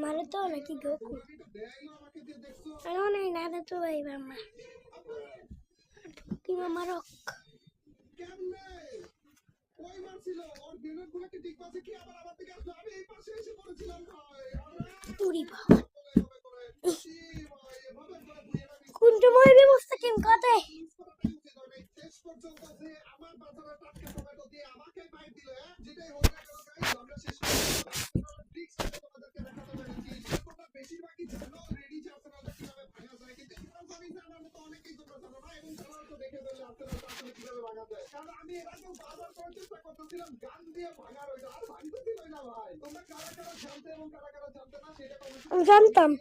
Naruto নাকি Goku? Ano na Naruto ba mama? Ki mama rock. Uri baba. কোনটা মই ব্যবস্থা কেম কাটে? জানতাম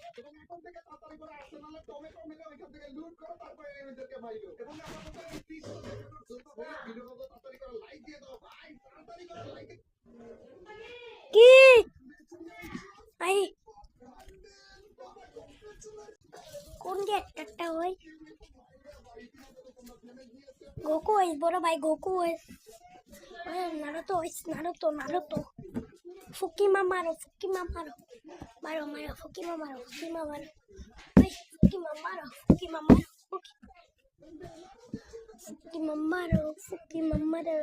কি আই কোন গেটটা হয় গোকু is বড় ভাই গোকু is নারুতো ফুকিমা মারো মারো ফুকিমা মারো ফুকিমা মারো